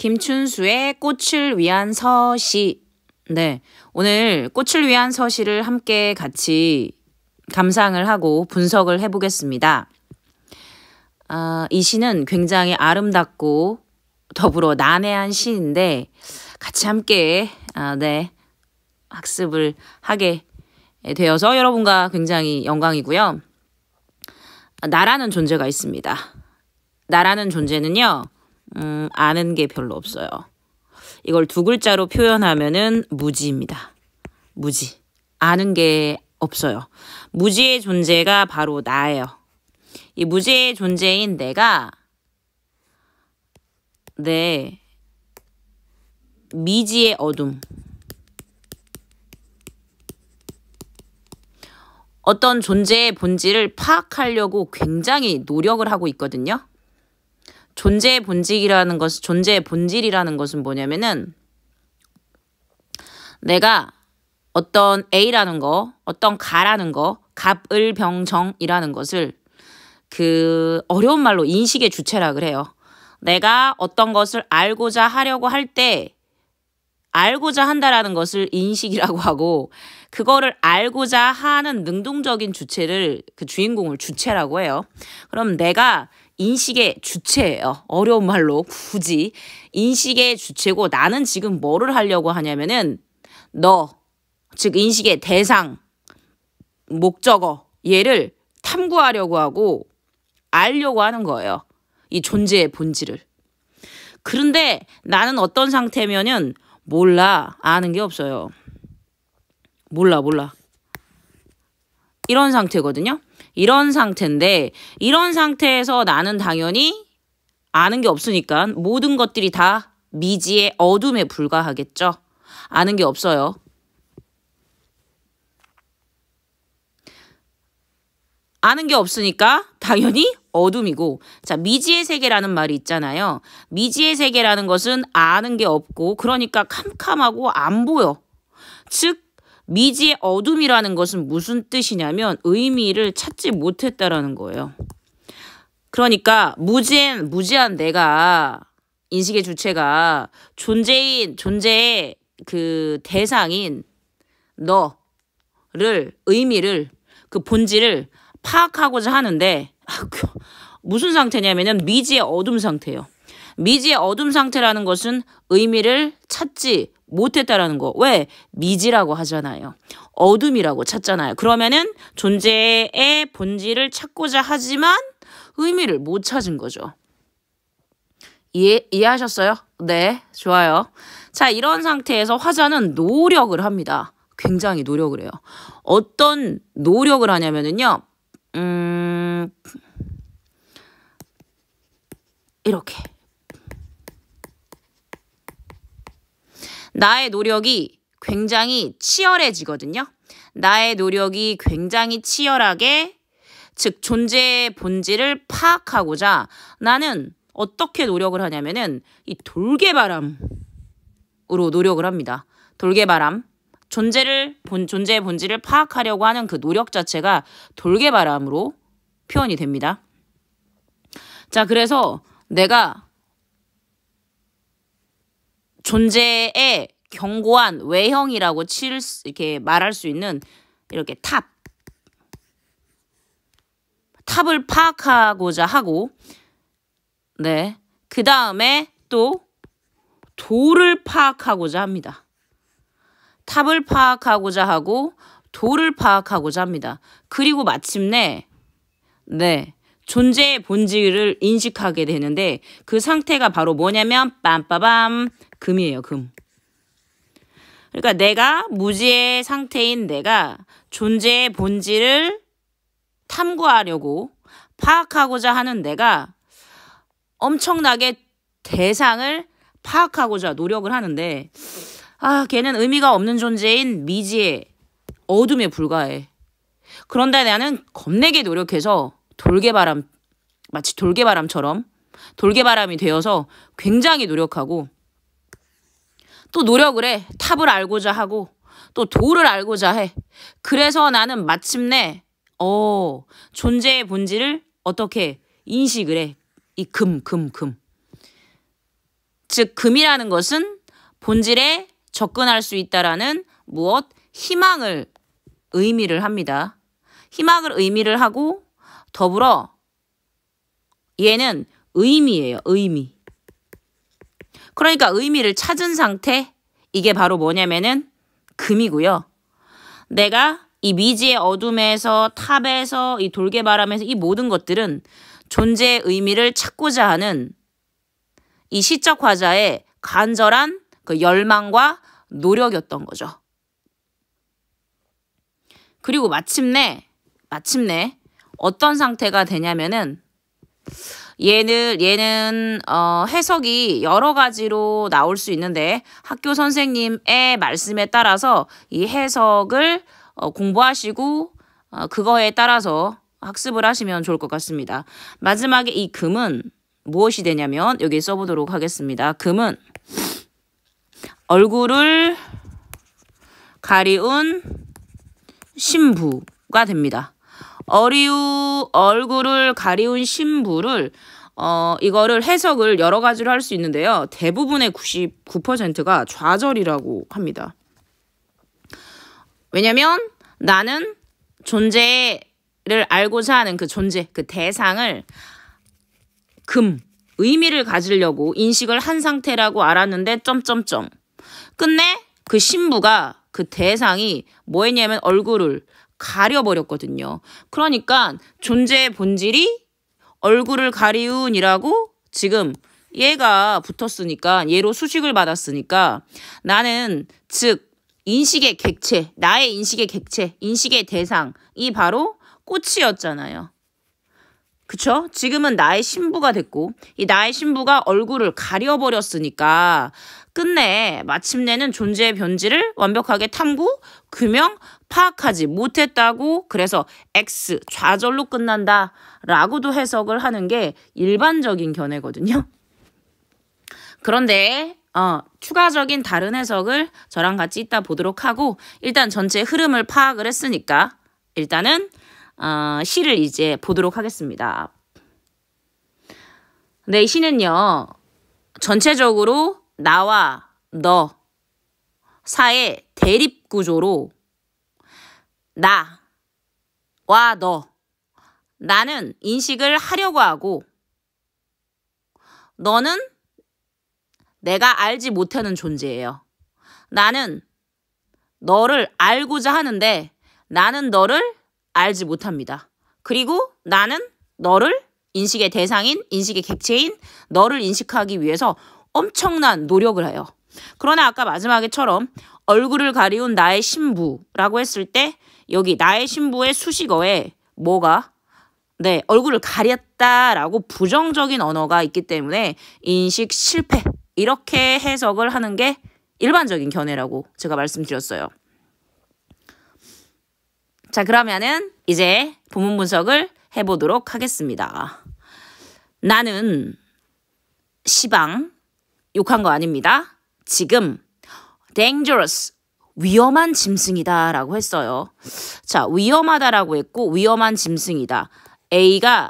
김춘수의 꽃을 위한 서시. 네, 오늘 꽃을 위한 서시를 함께 같이 감상을 하고 분석을 해보겠습니다. 이 시는 굉장히 아름답고 더불어 난해한 시인데 같이 함께 학습을 하게 되어서 여러분과 굉장히 영광이고요. 나라는 존재가 있습니다. 나라는 존재는요. 아는 게 별로 없어요. 이걸 두 글자로 표현하면은 무지입니다. 무지. 아는 게 없어요. 무지의 존재가 바로 나예요. 이 무지의 존재인 내가 내 미지의 어둠, 어떤 존재의 본질을 파악하려고 굉장히 노력을 하고 있거든요. 존재의 본질이라는 것은 뭐냐면은 내가 어떤 A라는 거, 어떤 가라는 거, 갑을병정이라는 것을 어려운 말로 인식의 주체라 그래요. 내가 어떤 것을 알고자 하려고 할 때 알고자 한다라는 것을 인식이라고 하고 그거를 알고자 하는 능동적인 주체를 그 주인공을 주체라고 해요. 그럼 내가 인식의 주체예요. 어려운 말로 굳이 인식의 주체고 나는 지금 뭐를 하려고 하냐면은 즉 인식의 대상, 목적어 얘를 탐구하려고 하고 알려고 하는 거예요. 이 존재의 본질을. 그런데 나는 어떤 상태면은 몰라. 아는 게 없어요. 몰라. 이런 상태거든요. 이런 상태인데 이런 상태에서 나는 당연히 아는 게 없으니까 모든 것들이 다 미지의 어둠에 불과하겠죠. 아는 게 없어요. 아는 게 없으니까 당연히 어둠이고 자 미지의 세계라는 말이 있잖아요. 미지의 세계라는 것은 아는 게 없고 그러니까 캄캄하고 안 보여. 즉 미지의 어둠이라는 것은 무슨 뜻이냐면 의미를 찾지 못했다라는 거예요. 그러니까 무지한 내가 인식의 주체가 존재의 그 대상인 너를 의미를 그 본질을 파악하고자 하는데 무슨 상태냐면은 미지의 어둠 상태예요. 미지의 어둠 상태라는 것은 의미를 찾지 못했다라는 거. 왜? 미지라고 하잖아요. 어둠이라고 찾잖아요. 그러면은 존재의 본질을 찾고자 하지만 의미를 못 찾은 거죠. 이해하셨어요? 네, 좋아요. 자, 이런 상태에서 화자는 노력을 합니다. 굉장히 노력을 해요. 어떤 노력을 하냐면은요. 이렇게. 나의 노력이 굉장히 치열해지거든요. 나의 노력이 굉장히 치열하게 즉 존재의 본질을 파악하고자 나는 어떻게 노력을 하냐면은 이 돌개바람으로 노력을 합니다. 돌개바람. 존재의 본질을 파악하려고 하는 그 노력 자체가 돌개바람으로 표현이 됩니다. 자, 그래서 내가 존재의 견고한 외형이라고 이렇게 말할 수 있는 이렇게 탑을 파악하고자 하고 그 다음에 또 돌을 파악하고자 합니다. 탑을 파악하고자 하고 돌을 파악하고자 합니다. 그리고 마침내 존재의 본질을 인식하게 되는데 그 상태가 바로 뭐냐면 빰빠밤 금이에요. 금. 그러니까 내가 무지의 상태인 내가 존재의 본질을 탐구하려고 파악하고자 하는 내가 엄청나게 대상을 파악하고자 노력을 하는데 걔는 의미가 없는 존재인 미지의 어둠에 불과해. 그런데 나는 겁내게 노력해서 마치 돌개바람처럼 돌개바람이 되어서 굉장히 노력하고 또 노력을 해. 탑을 알고자 하고 또 돌을 알고자 해. 그래서 나는 마침내 존재의 본질을 어떻게 인식을 해. 이 금. 즉 금이라는 것은 본질에 접근할 수 있다라는 무엇? 희망을 의미를 합니다. 희망을 의미를 하고 더불어 얘는 의미예요. 의미. 그러니까 의미를 찾은 상태, 이게 바로 뭐냐면은 금이고요. 내가 이 미지의 어둠에서 탑에서 이 돌개바람에서 이 모든 것들은 존재의 의미를 찾고자 하는 이 시적 화자의 간절한 그 열망과 노력이었던 거죠. 그리고 마침내 어떤 상태가 되냐면은 얘는 해석이 여러 가지로 나올 수 있는데 학교 선생님의 말씀에 따라서 이 해석을 공부하시고 그거에 따라서 학습을 하시면 좋을 것 같습니다. 마지막에 이 금은 무엇이 되냐면 여기 써보도록 하겠습니다. 금은 얼굴을 가리운 신부가 됩니다. 얼굴을 가리운 신부를 이거를 해석을 여러 가지로 할 수 있는데요. 대부분의 99%가 좌절이라고 합니다. 왜냐면 나는 존재를 알고자 하는 그 존재, 그 대상을 의미를 가지려고 인식을 한 상태라고 알았는데 점점점. 끝내 그 신부가 그 대상이 뭐 했냐면 얼굴을 가려버렸거든요. 그러니까 존재의 본질이 얼굴을 가리운이라고 지금 얘가 붙었으니까 얘로 수식을 받았으니까 나는 즉 인식의 객체, 나의 인식의 객체, 인식의 대상이 바로 꽃이었잖아요. 그쵸? 지금은 나의 신부가 됐고 이 나의 신부가 얼굴을 가려버렸으니까 끝내 마침내는 존재의 본질을 완벽하게 탐구, 규명, 파악하지 못했다고 그래서 X, 좌절로 끝난다 라고도 해석을 하는 게 일반적인 견해거든요. 그런데 추가적인 다른 해석을 저랑 같이 이따 보도록 하고 일단 전체 흐름을 파악을 했으니까 일단은 시를 이제 보도록 하겠습니다. 네, 이 시는요. 전체적으로 나와 너 사이의 대립 구조로 나와 너 나는 인식을 하려고 하고 너는 내가 알지 못하는 존재예요. 나는 너를 알고자 하는데 나는 너를 알지 못합니다. 그리고 나는 너를 인식의 대상인, 인식의 객체인 너를 인식하기 위해서 엄청난 노력을 해요. 그러나 아까 마지막에처럼 얼굴을 가리운 나의 신부라고 했을 때 여기 나의 신부의 수식어에 뭐가? 네, 얼굴을 가렸다라고 부정적인 언어가 있기 때문에 인식 실패 이렇게 해석을 하는 게 일반적인 견해라고 제가 말씀드렸어요. 자, 그러면은 이제 본문 분석을 해보도록 하겠습니다. 나는 시방 욕한 거 아닙니다. 지금 dangerous 위험한 짐승이다 라고 했어요. 자, 위험하다라고 했고 위험한 짐승이다. A가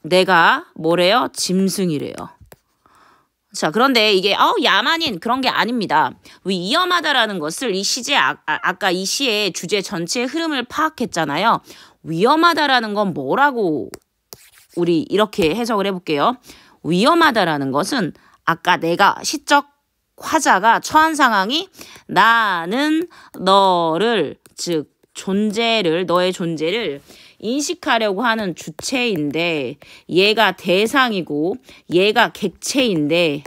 내가 뭐래요? 짐승이래요. 자, 그런데 이게 야만인 그런 게 아닙니다. 위험하다라는 것을 이 시제 아까 이 시의 주제 전체의 흐름을 파악했잖아요. 위험하다라는 건 뭐라고 우리 이렇게 해석을 해볼게요. 위험하다라는 것은 아까 내가 시적 화자가 처한 상황이 나는 너를 즉 존재를 너의 존재를 인식하려고 하는 주체인데 얘가 대상이고 얘가 객체인데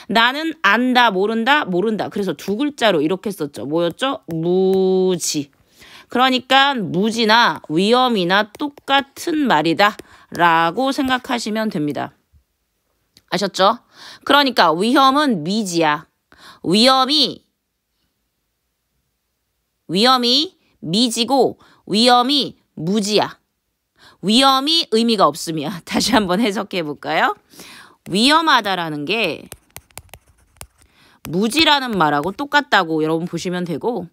나는 안다 모른다 모른다 그래서 두 글자로 이렇게 썼죠. 뭐였죠? 무지. 그러니까 무지나 위험이나 똑같은 말이다 라고 생각하시면 됩니다. 아셨죠? 그러니까 위험은 미지야. 위험이 미지고 위험이 무지야. 위험이 의미가 없으면 다시 한번 해석해 볼까요? 위험하다라는 게 무지라는 말하고 똑같다고 여러분 보시면 되고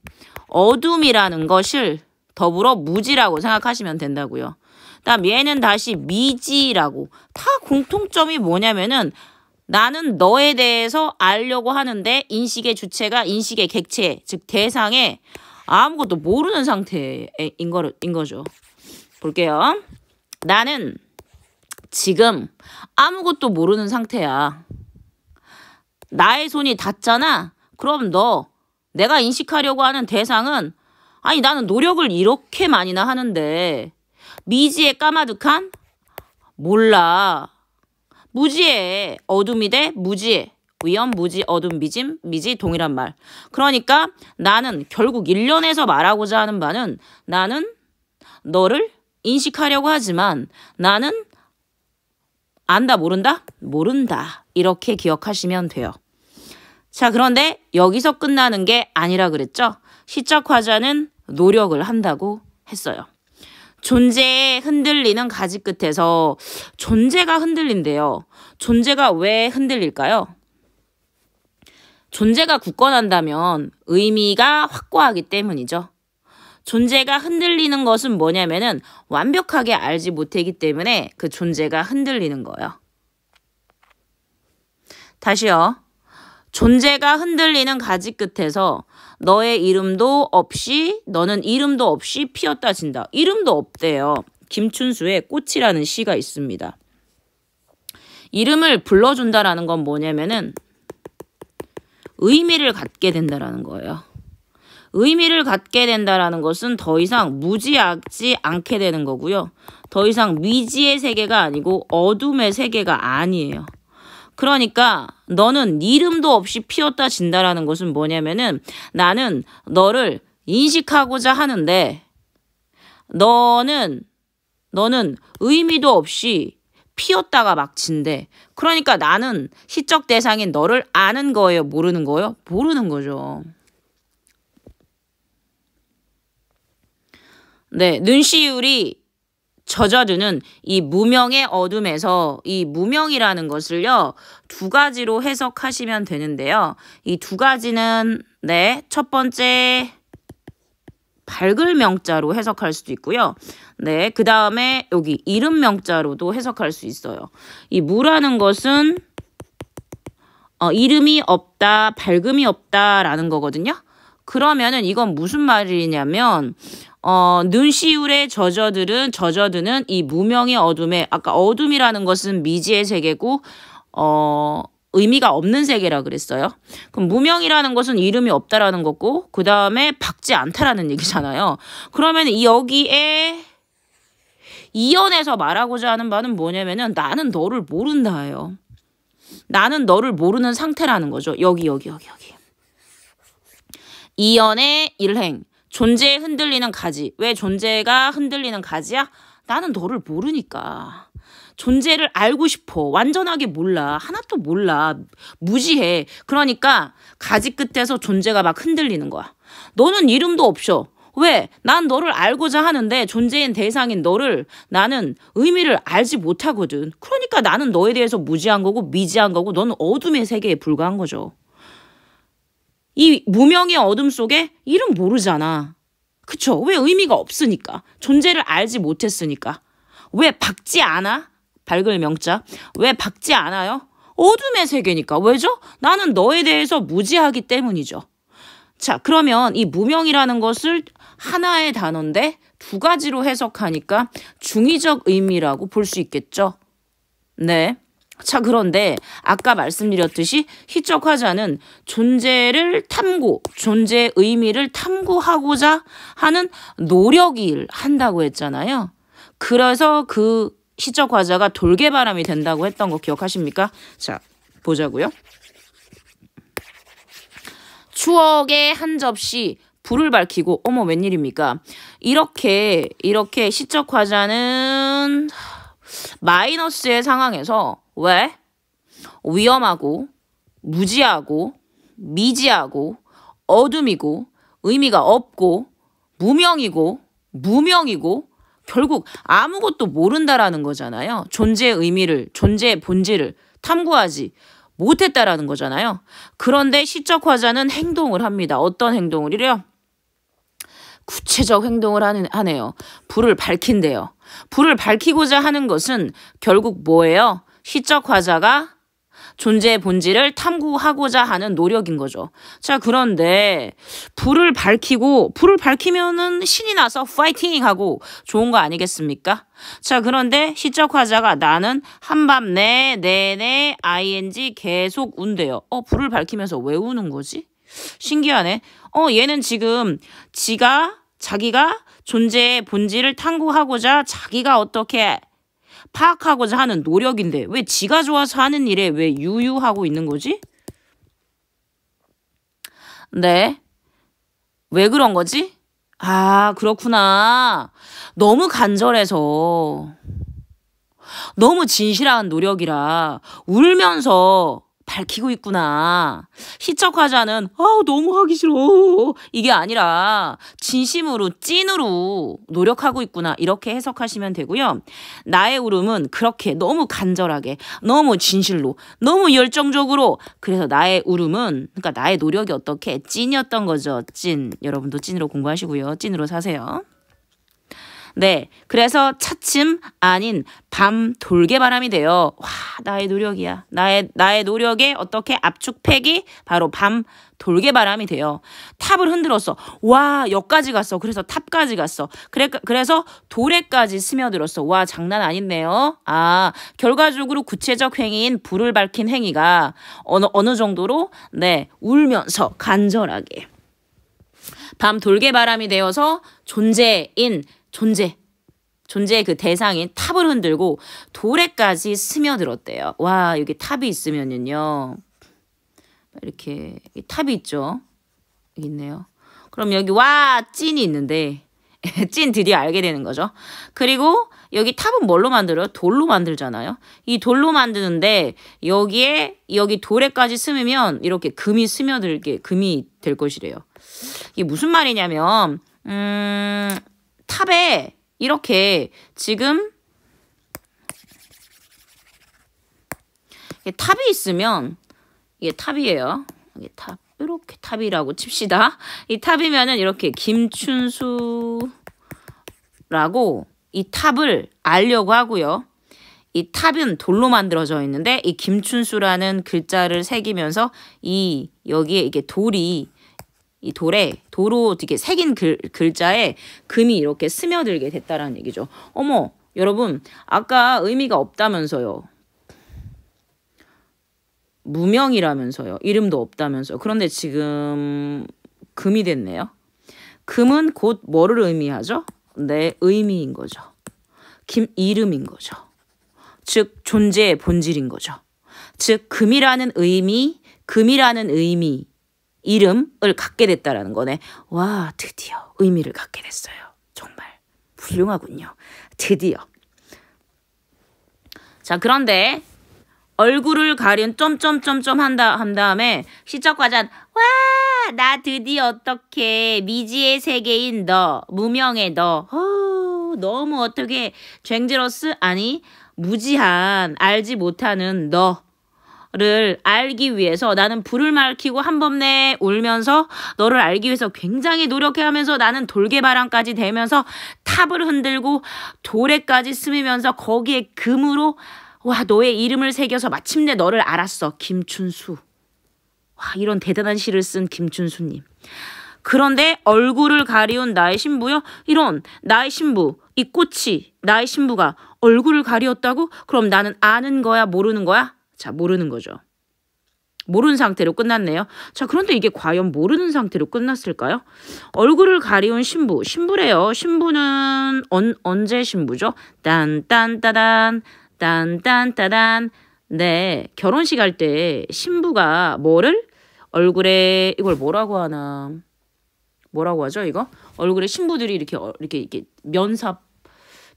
어둠이라는 것을 더불어 무지라고 생각하시면 된다고요. 그다음 얘는 다시 미지라고 다 공통점이 뭐냐면은 나는 너에 대해서 알려고 하는데 인식의 주체가 인식의 객체, 즉 대상에 아무것도 모르는 상태인 거죠. 볼게요. 나는 지금 아무것도 모르는 상태야. 나의 손이 닿잖아. 그럼 내가 인식하려고 하는 대상은 아니 나는 노력을 이렇게 많이나 하는데 미지의 까마득한? 몰라. 무지해. 어둠이 돼 무지해. 위험, 무지, 어둠, 미지 동일한 말. 그러니까 나는 결국 일련에서 말하고자 하는 바는 나는 너를 인식하려고 하지만 나는 안다, 모른다? 모른다. 이렇게 기억하시면 돼요. 자, 그런데 여기서 끝나는 게 아니라 그랬죠? 시적 화자는 노력을 한다고 했어요. 존재에 흔들리는 가지 끝에서 존재가 흔들린대요. 존재가 왜 흔들릴까요? 존재가 굳건한다면 의미가 확고하기 때문이죠. 존재가 흔들리는 것은 뭐냐면은 완벽하게 알지 못하기 때문에 그 존재가 흔들리는 거예요. 다시요. 존재가 흔들리는 가지 끝에서 너의 이름도 없이 너는 이름도 없이 피었다 진다. 이름도 없대요. 김춘수의 꽃이라는 시가 있습니다. 이름을 불러준다라는 건 뭐냐면은 의미를 갖게 된다라는 거예요. 의미를 갖게 된다라는 것은 더 이상 무지하지 않게 되는 거고요. 더 이상 미지의 세계가 아니고 어둠의 세계가 아니에요. 그러니까 너는 이름도 없이 피었다 진다라는 것은 뭐냐면은 나는 너를 인식하고자 하는데 너는 의미도 없이 피었다가 막 진대. 그러니까 나는 시적 대상인 너를 아는 거예요? 모르는 거예요? 모르는 거죠. 네, 눈시울이 젖어드는 이 무명의 어둠에서 이 무명이라는 것을요, 두 가지로 해석하시면 되는데요. 이 두 가지는 네, 첫 번째 밝을 명자로 해석할 수도 있고요. 네, 그 다음에 여기 이름 명자로도 해석할 수 있어요. 이 무라는 것은 이름이 없다, 밝음이 없다라는 거거든요. 그러면은 이건 무슨 말이냐면 눈시울에 젖어드는 이 무명의 어둠에 아까 어둠이라는 것은 미지의 세계고 의미가 없는 세계라 그랬어요. 그럼 무명이라는 것은 이름이 없다라는 거고 그 다음에 밝지 않다라는 얘기잖아요. 그러면 여기에 이연에서 말하고자 하는 바는 뭐냐면은 나는 너를 모른다예요. 나는 너를 모르는 상태라는 거죠. 여기. 이연의 일행. 존재에 흔들리는 가지. 왜 존재가 흔들리는 가지야? 나는 너를 모르니까. 존재를 알고 싶어. 완전하게 몰라. 하나도 몰라. 무지해. 그러니까 가지 끝에서 존재가 막 흔들리는 거야. 너는 이름도 없어. 왜? 난 너를 알고자 하는데 존재인 대상인 너를 나는 의미를 알지 못하거든. 그러니까 나는 너에 대해서 무지한 거고 미지한 거고 너는 어둠의 세계에 불과한 거죠. 이 무명의 어둠 속에 이름 모르잖아. 그쵸? 왜? 의미가 없으니까. 존재를 알지 못했으니까. 왜 밝지 않아? 밝을 명자. 왜 밝지 않아요? 어둠의 세계니까. 왜죠? 나는 너에 대해서 무지하기 때문이죠. 자, 그러면 이 무명이라는 것을 하나의 단어인데 두 가지로 해석하니까 중의적 의미라고 볼 수 있겠죠. 네. 자, 그런데 아까 말씀드렸듯이 시적 화자는 존재를 존재의 의미를 탐구하고자 하는 노력을 한다고 했잖아요. 그래서 그 시적 화자가 돌개바람이 된다고 했던 거 기억하십니까? 자, 보자고요. 추억의 한 접시 불을 밝히고 어머 웬일입니까? 이렇게 시적 화자는 마이너스의 상황에서 왜? 위험하고 무지하고 미지하고 어둠이고 의미가 없고 무명이고 무명이고 결국 아무것도 모른다라는 거잖아요. 존재의 의미를, 존재의 본질을 탐구하지 못했다라는 거잖아요. 그런데 시적 화자는 행동을 합니다. 어떤 행동을 이래요? 구체적 행동을 하네요. 불을 밝힌대요. 불을 밝히고자 하는 것은 결국 뭐예요? 시적 화자가 존재의 본질을 탐구하고자 하는 노력인 거죠. 자, 그런데 불을 밝히면은 신이 나서 파이팅 하고 좋은 거 아니겠습니까? 자, 그런데 시적 화자가 나는 한밤 내내 ing 계속 운대요. 불을 밝히면서 왜 우는 거지? 신기하네. 얘는 지금 자기가 존재의 본질을 탐구하고자 자기가 어떻게 파악하고자 하는 노력인데 왜 지가 좋아서 하는 일에 왜 유유하고 있는 거지? 네. 왜 그런 거지? 아, 그렇구나. 너무 간절해서 너무 진실한 노력이라 울면서 밝히고 있구나. 시적 화자는 너무 하기 싫어. 이게 아니라 진심으로 찐으로 노력하고 있구나. 이렇게 해석하시면 되고요. 나의 울음은 그렇게 너무 간절하게, 너무 진실로, 너무 열정적으로. 그래서 나의 울음은, 그러니까 나의 노력이 어떻게 찐이었던 거죠. 찐. 여러분도 찐으로 공부하시고요. 찐으로 사세요. 네, 그래서 차츰 아닌 밤 돌개바람이 돼요. 와, 나의 노력이야. 나의 노력에 어떻게 압축팩이 바로 밤 돌개바람이 돼요. 탑을 흔들었어. 와, 여기까지 갔어. 그래서 탑까지 갔어. 그래서 도래까지 스며들었어. 와, 장난 아닌데요. 아, 결과적으로 구체적 행위인 불을 밝힌 행위가 어느 정도로 네, 울면서 간절하게 밤 돌개바람이 되어서 존재의 그 대상인 탑을 흔들고 도래까지 스며들었대요. 와, 여기 탑이 있으면은요. 이렇게 탑이 있죠. 여기 있네요. 그럼 여기 찐이 있는데 찐 드디어 알게 되는 거죠. 그리고 여기 탑은 뭘로 만들어요? 돌로 만들잖아요. 이 돌로 만드는데 여기 도래까지 스미면 이렇게 금이 될 것이래요. 이게 무슨 말이냐면 탑에 이렇게 지금 탑이 있으면 이게 탑이에요. 이게 탑. 이렇게 탑이라고 칩시다. 이 탑이면은 이렇게 김춘수라고 이 탑을 알려고 하고요. 이 탑은 돌로 만들어져 있는데 이 김춘수라는 글자를 새기면서 여기에 이게 이 도로 이렇게 새긴 글자에 금이 이렇게 스며들게 됐다라는 얘기죠. 어머, 여러분, 아까 의미가 없다면서요. 무명이라면서요. 이름도 없다면서요. 그런데 지금 금이 됐네요. 금은 곧 뭐를 의미하죠? 내 의미인 거죠. 이름인 거죠. 즉 존재의 본질인 거죠. 즉 금이라는 의미, 이름을 갖게 됐다라는 거네. 와, 드디어 의미를 갖게 됐어요. 정말 훌륭하군요. 드디어. 자, 그런데 얼굴을 가린 점점점점 한 다음에 시적 화자는 와, 나 드디어 어떻게 미지의 세계인 너, 무명의 너, 너무 어떻게 쟁제러스 아니 무지한 알지 못하는 너를 알기 위해서 나는 불을 밝히고 한밤 내에 울면서 너를 알기 위해서 굉장히 노력해하면서 나는 돌개바람까지 되면서 탑을 흔들고 도래까지 스미면서 거기에 금으로 와, 너의 이름을 새겨서 마침내 너를 알았어. 김춘수. 와, 이런 대단한 시를 쓴 김춘수님. 그런데 얼굴을 가리운 나의 신부요? 이런 나의 신부, 이 꽃이 나의 신부가 얼굴을 가리웠다고? 그럼 나는 아는 거야, 모르는 거야? 자, 모르는 거죠. 모르는 상태로 끝났네요. 자, 그런데 이게 과연 모르는 상태로 끝났을까요? 얼굴을 가리운 신부. 신부래요. 신부는 언제 신부죠? 딴딴따단. 딴딴따단. 네, 결혼식 할 때 신부가 얼굴에 이걸 뭐라고 하나? 뭐라고 하죠, 이거? 얼굴에 신부들이 이렇게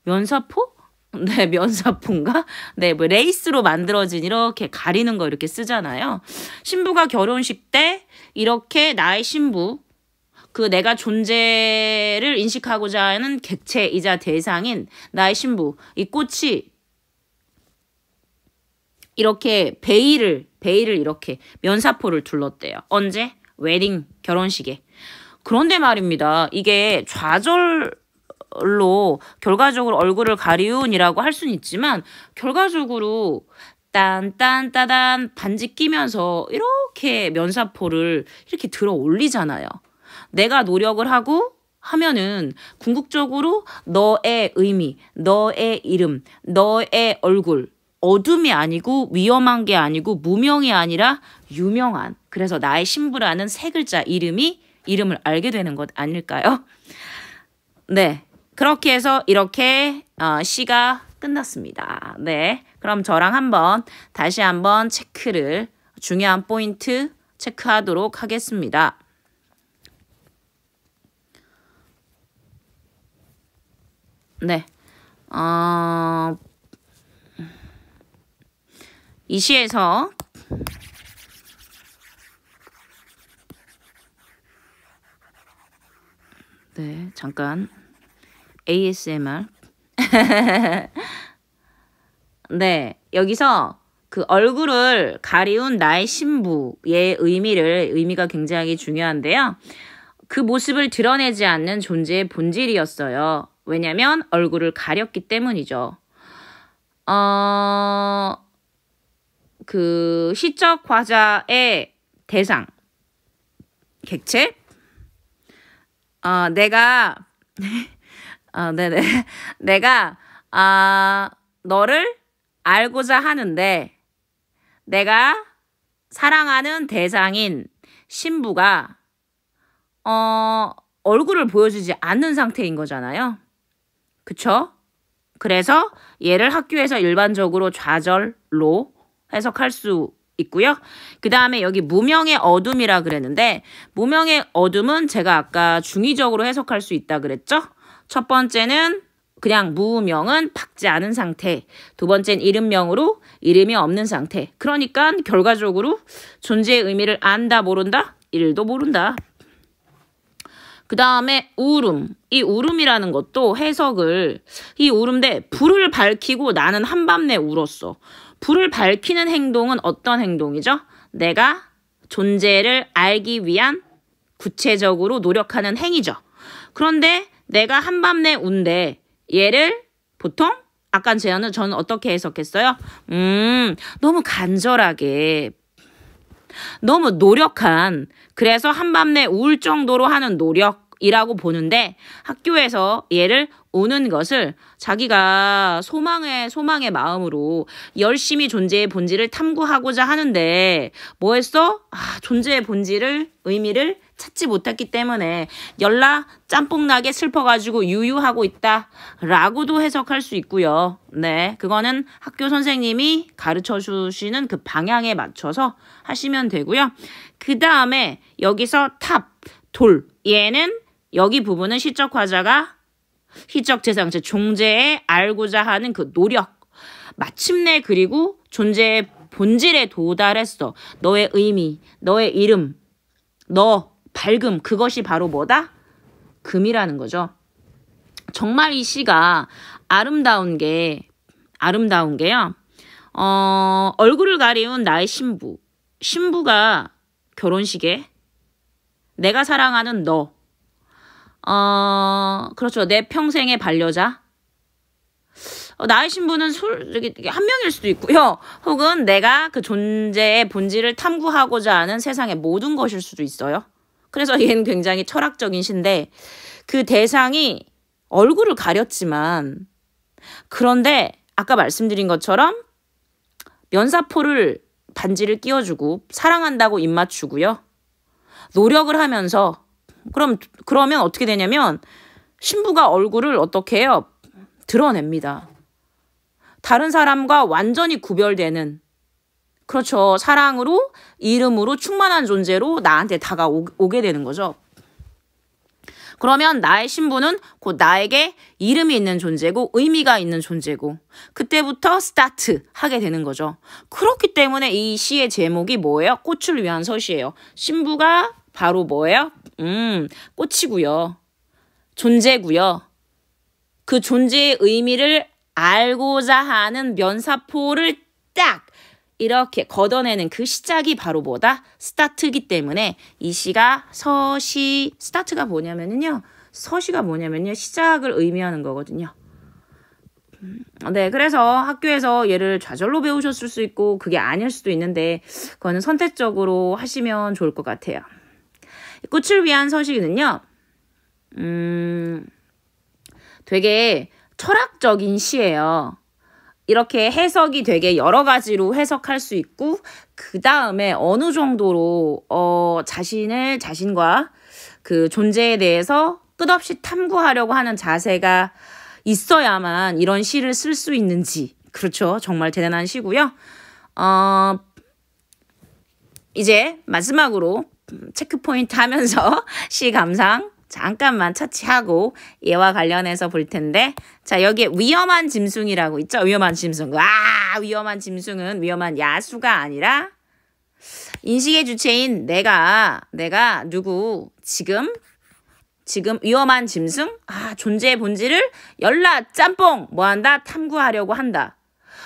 면사포? 네, 면사포인가? 네, 뭐 레이스로 만들어진 이렇게 가리는 거 이렇게 쓰잖아요. 신부가 결혼식 때 이렇게 나의 신부, 내가 존재를 인식하고자 하는 객체이자 대상인 나의 신부, 이 꽃이 이렇게 베일을 이렇게 면사포를 둘렀대요. 언제? 웨딩, 결혼식에. 그런데 말입니다. 이게 좌절로 결과적으로 얼굴을 가리운이라고 할 수는 있지만 결과적으로 딴딴따단 반지 끼면서 이렇게 면사포를 이렇게 들어 올리잖아요. 내가 노력을 하고 하면은 궁극적으로 너의 의미, 너의 이름, 너의 얼굴, 어둠이 아니고 위험한 게 아니고 무명이 아니라 유명한, 그래서 나의 신부라는 세 글자 이름을 알게 되는 것 아닐까요? 네, 그렇게 해서 이렇게 시가 끝났습니다. 네, 그럼 저랑 다시 한번 중요한 포인트 체크하도록 하겠습니다. 네, 이 시에서 네, 잠깐 ASMR 네, 여기서 그 얼굴을 가리운 나의 신부의 의미가 굉장히 중요한데요. 그 모습을 드러내지 않는 존재의 본질이었어요. 왜냐면 얼굴을 가렸기 때문이죠. 그 시적 과자의 대상, 객체? 내가 너를 알고자 하는데 내가 사랑하는 대상인 신부가 얼굴을 보여주지 않는 상태인 거잖아요. 그쵸? 그래서 얘를 학교에서 일반적으로 좌절로 해석할 수 있고요. 그 다음에 여기 무명의 어둠이라 그랬는데 무명의 어둠은 제가 아까 중의적으로 해석할 수 있다 그랬죠? 첫 번째는 그냥 무명은 박지 않은 상태. 두 번째는 이름명으로 이름이 없는 상태. 그러니까 결과적으로 존재의 의미를 안다 모른다? 1도 모른다. 그 다음에 울음. 이 울음이라는 것도 이 울음대 불을 밝히고 나는 한밤내 울었어. 불을 밝히는 행동은 어떤 행동이죠? 내가 존재를 알기 위한 구체적으로 노력하는 행위죠. 그런데 내가 한밤내 운데 얘를 보통 아까 저는 어떻게 해석했어요? 너무 간절하게 너무 노력한, 그래서 한밤내 울 정도로 하는 노력이라고 보는데 학교에서 얘를 우는 것을 자기가 소망의 마음으로 열심히 존재의 본질을 탐구하고자 하는데 뭐 했어? 존재의 의미를 찾지 못했기 때문에 열나 짬뽕나게 슬퍼가지고 유유하고 있다 라고도 해석할 수 있고요. 네, 그거는 학교 선생님이 가르쳐 주시는 그 방향에 맞춰서 하시면 되고요. 그 다음에 여기서 돌, 얘는 여기 부분은 시적 화자가 희적 재상, 즉 존재에 알고자 하는 그 노력, 마침내 그리고 존재의 본질에 도달했어. 너의 의미, 너의 이름, 너 밝음, 그것이 바로 뭐다? 금이라는 거죠. 정말 이 시가 아름다운 게요. 얼굴을 가리운 나의 신부가 결혼식에 내가 사랑하는 너, 그렇죠. 내 평생의 반려자. 나의 신부는 한 명일 수도 있고요. 혹은 내가 그 존재의 본질을 탐구하고자 하는 세상의 모든 것일 수도 있어요. 그래서 얘는 굉장히 철학적인 시인데 그 대상이 얼굴을 가렸지만 그런데 아까 말씀드린 것처럼 반지를 끼워주고 사랑한다고 입 맞추고요. 노력을 하면서 그러면 어떻게 되냐면 신부가 얼굴을 어떻게 해요? 드러냅니다. 다른 사람과 완전히 구별되는, 그렇죠. 사랑으로, 이름으로 충만한 존재로 나한테 다가오게 되는 거죠. 그러면 나의 신부는 곧 나에게 이름이 있는 존재고 의미가 있는 존재고 그때부터 스타트 하게 되는 거죠. 그렇기 때문에 이 시의 제목이 뭐예요? 꽃을 위한 서시예요. 신부가 바로 뭐예요? 꽃이고요. 존재고요. 그 존재의 의미를 알고자 하는 면사포를 딱 이렇게 걷어내는 그 시작이 바로 뭐다? 스타트이기 때문에 이 시가 스타트가 뭐냐면요. 서시가 뭐냐면요. 시작을 의미하는 거거든요. 네, 그래서 학교에서 얘를 좌절로 배우셨을 수 있고 그게 아닐 수도 있는데 그거는 선택적으로 하시면 좋을 것 같아요. 꽃을 위한 서식은요. 되게 철학적인 시예요. 이렇게 해석이 되게 여러 가지로 해석할 수 있고 그 다음에 어느 정도로 자신과 그 존재에 대해서 끝없이 탐구하려고 하는 자세가 있어야만 이런 시를 쓸 수 있는지 그렇죠. 정말 대단한 시고요. 이제 마지막으로 체크포인트 하면서 시 감상 잠깐만 터치하고 얘와 관련해서 볼 텐데 자 여기에 위험한 짐승이라고 있죠. 위험한 짐승. 위험한 짐승은 위험한 야수가 아니라 인식의 주체인 내가 누구 지금 위험한 짐승 존재의 본질을 열라 짬뽕 뭐한다 탐구하려고 한다.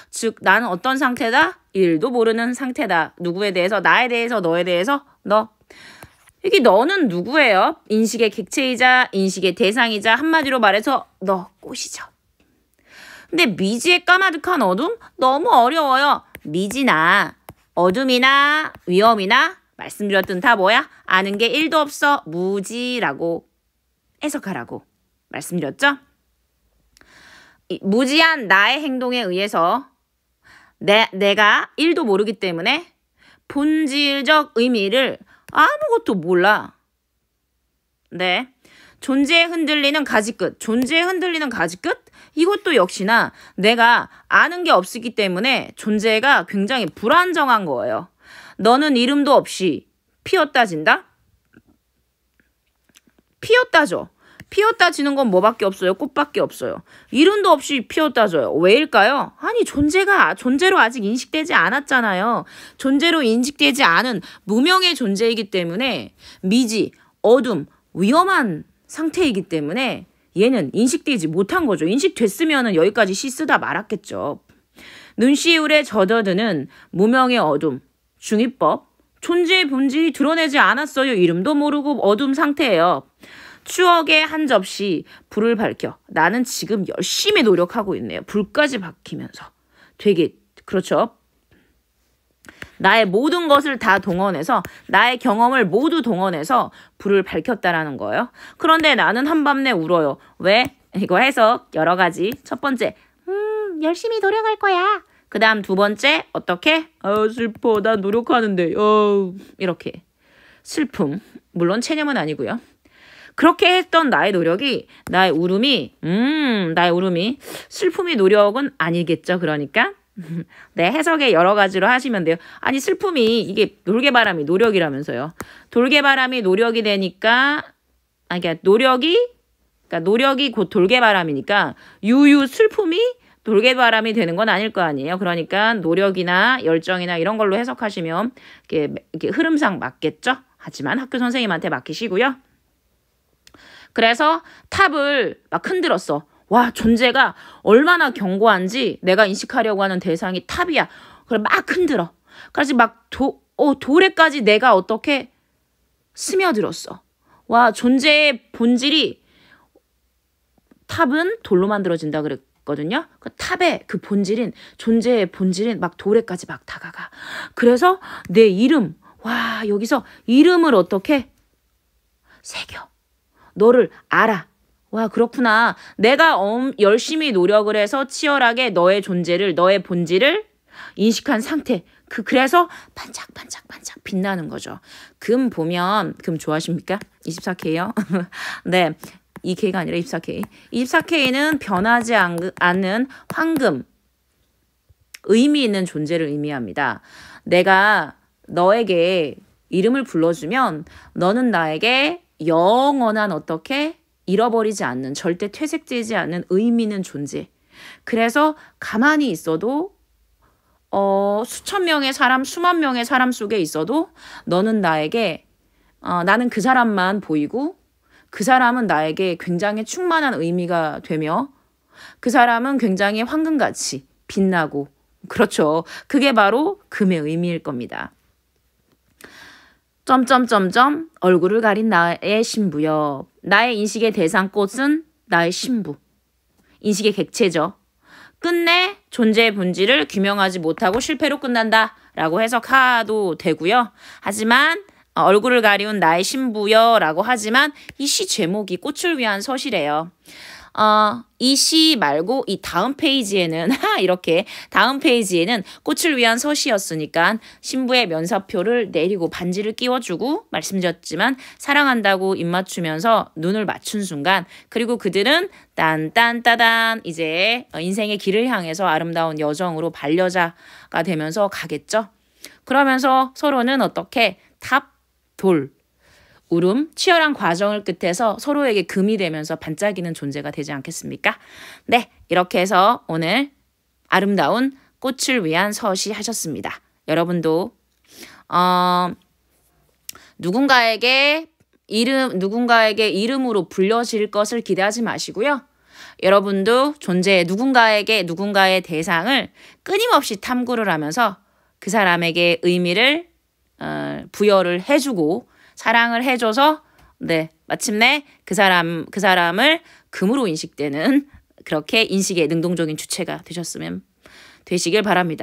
즉 나는 어떤 상태다? 일도 모르는 상태다. 누구에 대해서 나에 대해서 너에 대해서 너 이게 너는 누구예요? 인식의 객체이자 인식의 대상이자 한마디로 말해서 너 꽃이죠. 근데 미지의 까마득한 어둠? 너무 어려워요. 미지나 어둠이나 위험이나 말씀드렸던 다 뭐야? 아는 게 1도 없어. 무지라고 해석하라고 말씀드렸죠? 무지한 나의 행동에 의해서 내가 1도 모르기 때문에 본질적 의미를 아무것도 몰라. 네. 존재에 흔들리는 가지끝. 존재에 흔들리는 가지끝? 이것도 역시나 내가 아는 게 없기 때문에 존재가 굉장히 불안정한 거예요. 너는 이름도 없이 피었다 진다? 피었다죠. 피었다 지는 건 뭐밖에 없어요? 꽃밖에 없어요. 이름도 없이 피었다져요. 왜일까요? 아니 존재로 아직 인식되지 않았잖아요. 존재로 인식되지 않은 무명의 존재이기 때문에 미지, 어둠, 위험한 상태이기 때문에 얘는 인식되지 못한 거죠. 인식됐으면 여기까지 시 쓰다 말았겠죠. 눈시울에 젖어드는 무명의 어둠, 중이법, 존재의 본질이 드러내지 않았어요. 이름도 모르고 어둠 상태예요. 추억의 한 접시 불을 밝혀 나는 지금 열심히 노력하고 있네요. 불까지 밝히면서 되게 그렇죠. 나의 모든 것을 다 동원해서 나의 경험을 모두 동원해서 불을 밝혔다라는 거예요. 그런데 나는 한밤내 울어요. 왜? 이거 해석 여러 가지. 첫 번째 열심히 노력할 거야. 그 다음 두 번째 어떻게? 슬퍼. 난 노력하는데. 이렇게 슬픔. 물론 체념은 아니고요. 그렇게 했던 나의 노력이 나의 울음이 슬픔이 노력은 아니겠죠. 그러니까 네, 해석에 여러 가지로 하시면 돼요. 아니 슬픔이 이게 돌개바람이 노력이라면서요. 돌개바람이 노력이 되니까 그러니까 노력이 곧 돌개바람이니까 유유 슬픔이 돌개바람이 되는 건 아닐 거 아니에요. 그러니까 노력이나 열정이나 이런 걸로 해석하시면 이렇게 흐름상 맞겠죠. 하지만 학교 선생님한테 맡기시고요. 그래서 탑을 막 흔들었어. 와, 존재가 얼마나 견고한지 내가 인식하려고 하는 대상이 탑이야. 그래 막 흔들어. 그래서 막 돌에까지 내가 어떻게 스며들었어. 와, 존재의 본질이 탑은 돌로 만들어진다 그랬거든요. 그 탑의 그 본질인 존재의 본질인 막 돌에까지 막 다가가. 그래서 내 이름 여기서 이름을 어떻게 새겨. 너를 알아. 와, 그렇구나. 내가 열심히 노력을 해서 치열하게 너의 존재를, 너의 본질을 인식한 상태. 그래서 반짝반짝 빛나는 거죠. 금 보면, 금 좋아하십니까? 24K요? 네. 2K가 아니라 24K. 24K는 변하지 않는 황금, 의미 있는 존재를 의미합니다. 내가 너에게 이름을 불러주면 너는 나에게 영원한 어떻게 잃어버리지 않는 절대 퇴색되지 않는 의미 있는 존재. 그래서 가만히 있어도 수천 명의 사람, 수만 명의 사람 속에 있어도 너는 나에게 나는 그 사람만 보이고 그 사람은 나에게 굉장히 충만한 의미가 되며 그 사람은 굉장히 황금같이 빛나고 그렇죠. 그게 바로 금의 의미일 겁니다. 점점점점 얼굴을 가린 나의 신부여. 나의 인식의 대상 꽃은 나의 신부. 인식의 객체죠. 끝내 존재의 본질을 규명하지 못하고 실패로 끝난다 라고 해석해도 되고요. 하지만 얼굴을 가리운 나의 신부여 라고 하지만 이 시 제목이 꽃을 위한 서시래요. 이 시 말고 이 다음 페이지에는 이렇게 다음 페이지에는 꽃을 위한 서시였으니까 신부의 면사표를 내리고 반지를 끼워주고 말씀드렸지만 사랑한다고 입 맞추면서 눈을 맞춘 순간 그리고 그들은 딴딴따단 이제 인생의 길을 향해서 아름다운 여정으로 반려자가 되면서 가겠죠. 그러면서 서로는 어떻게 돌 울음, 치열한 과정을 끝에서 서로에게 금이 되면서 반짝이는 존재가 되지 않겠습니까? 네, 이렇게 해서 오늘 아름다운 꽃을 위한 서시 하셨습니다. 여러분도 누군가에게 이름으로 불려질 것을 기대하지 마시고요. 여러분도 누군가의 대상을 끊임없이 탐구를 하면서 그 사람에게 의미를 부여를 해주고 사랑을 해줘서 네 마침내 그 사람을 금으로 인식되는 그렇게 인식의 능동적인 주체가 되시길 바랍니다.